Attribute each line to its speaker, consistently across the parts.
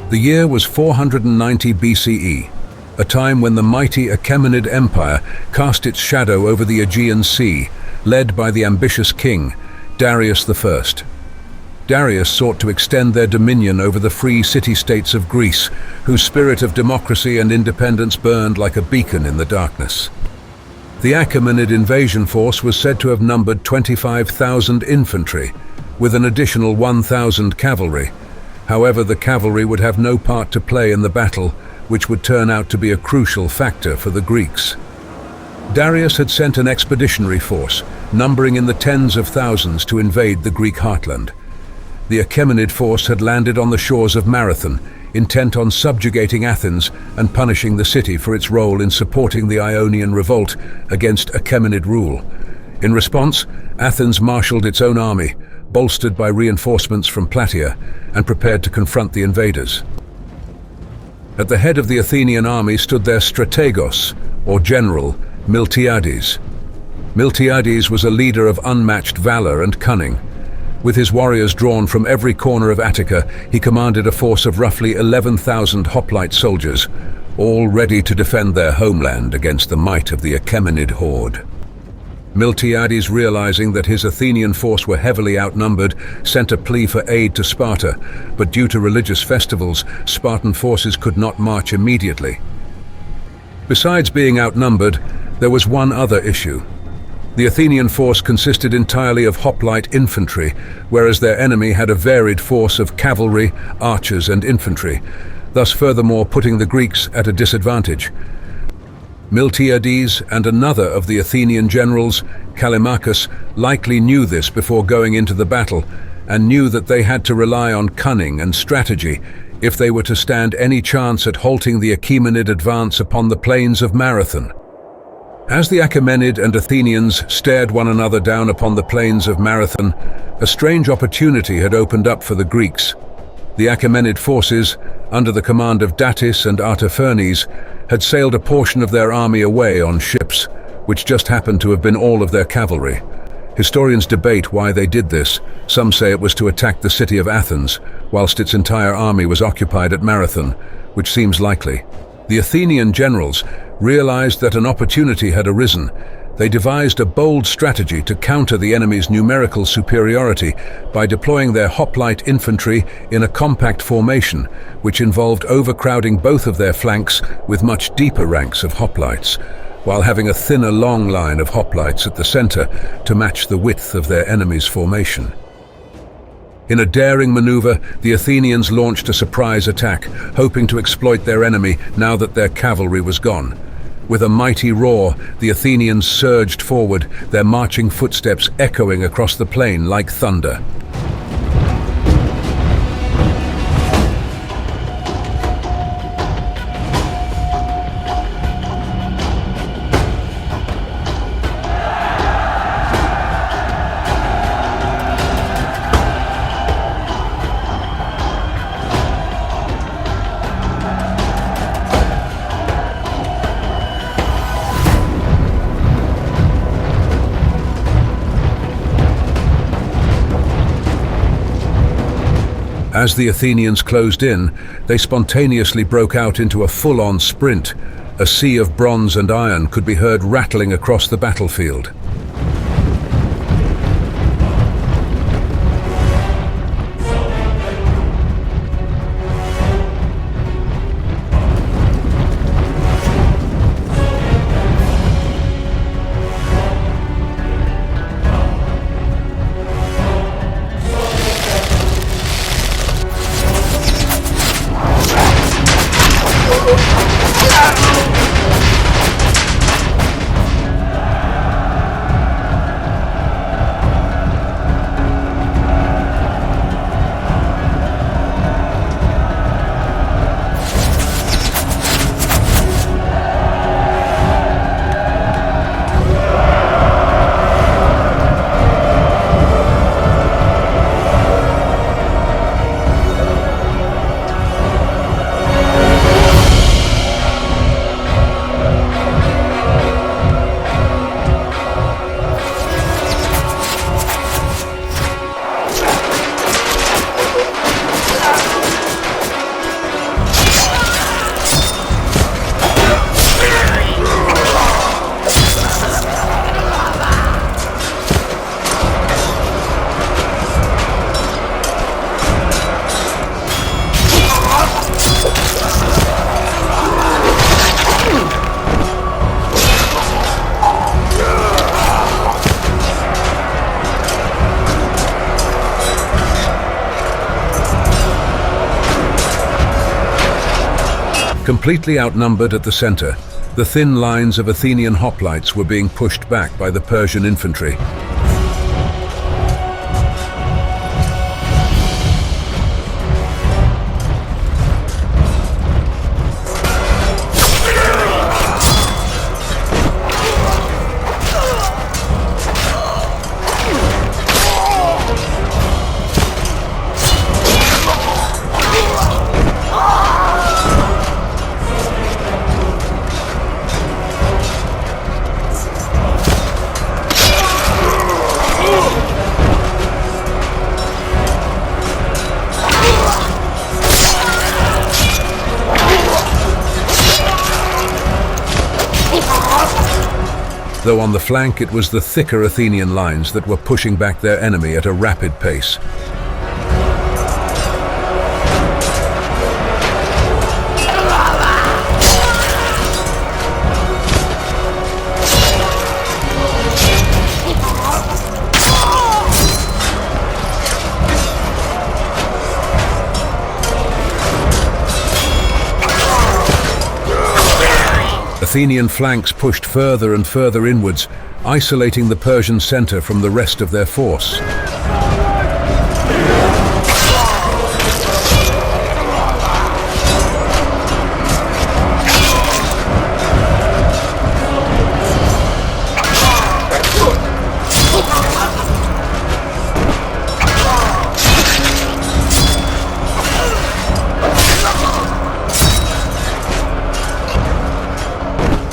Speaker 1: The year was 490 BCE, a time when the mighty Achaemenid Empire cast its shadow over the Aegean Sea, led by the ambitious king, Darius I. Darius sought to extend their dominion over the free city-states of Greece, whose spirit of democracy and independence burned like a beacon in the darkness. The Achaemenid invasion force was said to have numbered 25,000 infantry, with an additional 1,000 cavalry. However, the cavalry would have no part to play in the battle, which would turn out to be a crucial factor for the Greeks. Darius had sent an expeditionary force, numbering in the tens of thousands, to invade the Greek heartland. The Achaemenid force had landed on the shores of Marathon, intent on subjugating Athens and punishing the city for its role in supporting the Ionian revolt against Achaemenid rule. In response, Athens marshaled its own army, bolstered by reinforcements from Plataea, and prepared to confront the invaders. At the head of the Athenian army stood their strategos, or general, Miltiades. Miltiades was a leader of unmatched valor and cunning. With his warriors drawn from every corner of Attica, he commanded a force of roughly 11,000 hoplite soldiers, all ready to defend their homeland against the might of the Achaemenid horde. Miltiades, realizing that his Athenian force were heavily outnumbered, sent a plea for aid to Sparta, but due to religious festivals, Spartan forces could not march immediately. Besides being outnumbered, there was one other issue. The Athenian force consisted entirely of hoplite infantry, whereas their enemy had a varied force of cavalry, archers and infantry, thus furthermore putting the Greeks at a disadvantage. Miltiades and another of the Athenian generals, Callimachus, likely knew this before going into the battle, and knew that they had to rely on cunning and strategy if they were to stand any chance at halting the Achaemenid advance upon the plains of Marathon. As the Achaemenid and Athenians stared one another down upon the plains of Marathon, a strange opportunity had opened up for the Greeks. The Achaemenid forces, under the command of Datis and Artaphernes, had sailed a portion of their army away on ships, which just happened to have been all of their cavalry. Historians debate why they did this. Some say it was to attack the city of Athens, whilst its entire army was occupied at Marathon, which seems likely. The Athenian generals realized that an opportunity had arisen. They devised a bold strategy to counter the enemy's numerical superiority by deploying their hoplite infantry in a compact formation, which involved overcrowding both of their flanks with much deeper ranks of hoplites, while having a thinner long line of hoplites at the center to match the width of their enemy's formation. In a daring maneuver, the Athenians launched a surprise attack, hoping to exploit their enemy now that their cavalry was gone. With a mighty roar, the Athenians surged forward, their marching footsteps echoing across the plain like thunder. As the Athenians closed in, they spontaneously broke out into a full-on sprint. A sea of bronze and iron could be heard rattling across the battlefield. Completely outnumbered at the center, the thin lines of Athenian hoplites were being pushed back by the Persian infantry. Though on the flank it was the thicker Athenian lines that were pushing back their enemy at a rapid pace. Athenian flanks pushed further and further inwards, isolating the Persian center from the rest of their force.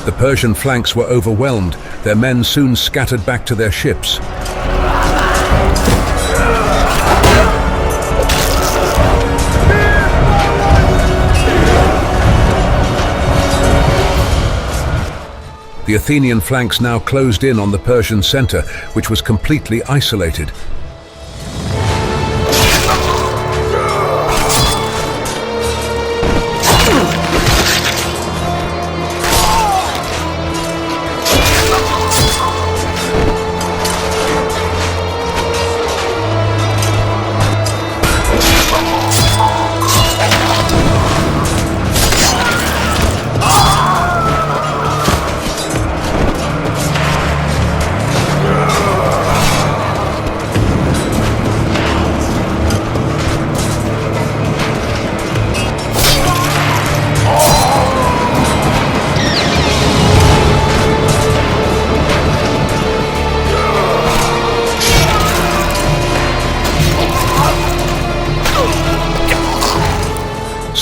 Speaker 1: The Persian flanks were overwhelmed, their men soon scattered back to their ships. The Athenian flanks now closed in on the Persian center, which was completely isolated.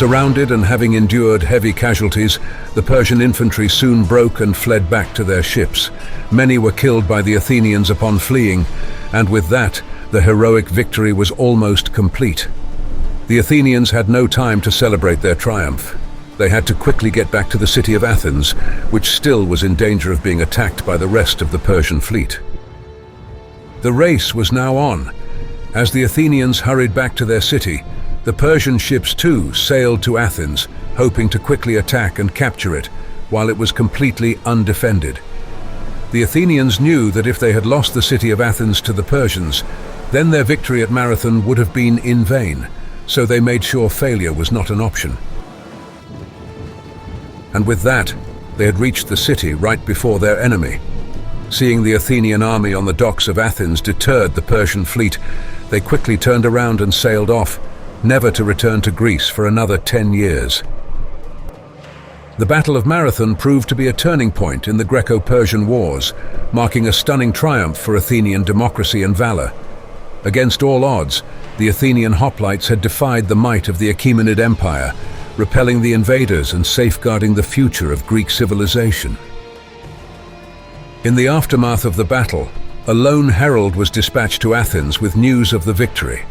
Speaker 1: Surrounded and having endured heavy casualties, the Persian infantry soon broke and fled back to their ships. Many were killed by the Athenians upon fleeing, and with that, the heroic victory was almost complete. The Athenians had no time to celebrate their triumph. They had to quickly get back to the city of Athens, which still was in danger of being attacked by the rest of the Persian fleet. The race was now on. As the Athenians hurried back to their city, the Persian ships too sailed to Athens, hoping to quickly attack and capture it, while it was completely undefended. The Athenians knew that if they had lost the city of Athens to the Persians, then their victory at Marathon would have been in vain, so they made sure failure was not an option. And with that, they had reached the city right before their enemy. Seeing the Athenian army on the docks of Athens deterred the Persian fleet, they quickly turned around and sailed off, never to return to Greece for another 10 years. The Battle of Marathon proved to be a turning point in the Greco-Persian Wars, marking a stunning triumph for Athenian democracy and valor. Against all odds, the Athenian hoplites had defied the might of the Achaemenid Empire, repelling the invaders and safeguarding the future of Greek civilization. In the aftermath of the battle, a lone herald was dispatched to Athens with news of the victory.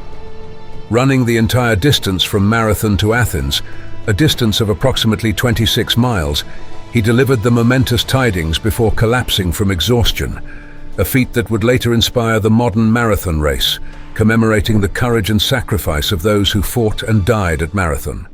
Speaker 1: Running the entire distance from Marathon to Athens, a distance of approximately 26 miles, he delivered the momentous tidings before collapsing from exhaustion, a feat that would later inspire the modern marathon race, commemorating the courage and sacrifice of those who fought and died at Marathon.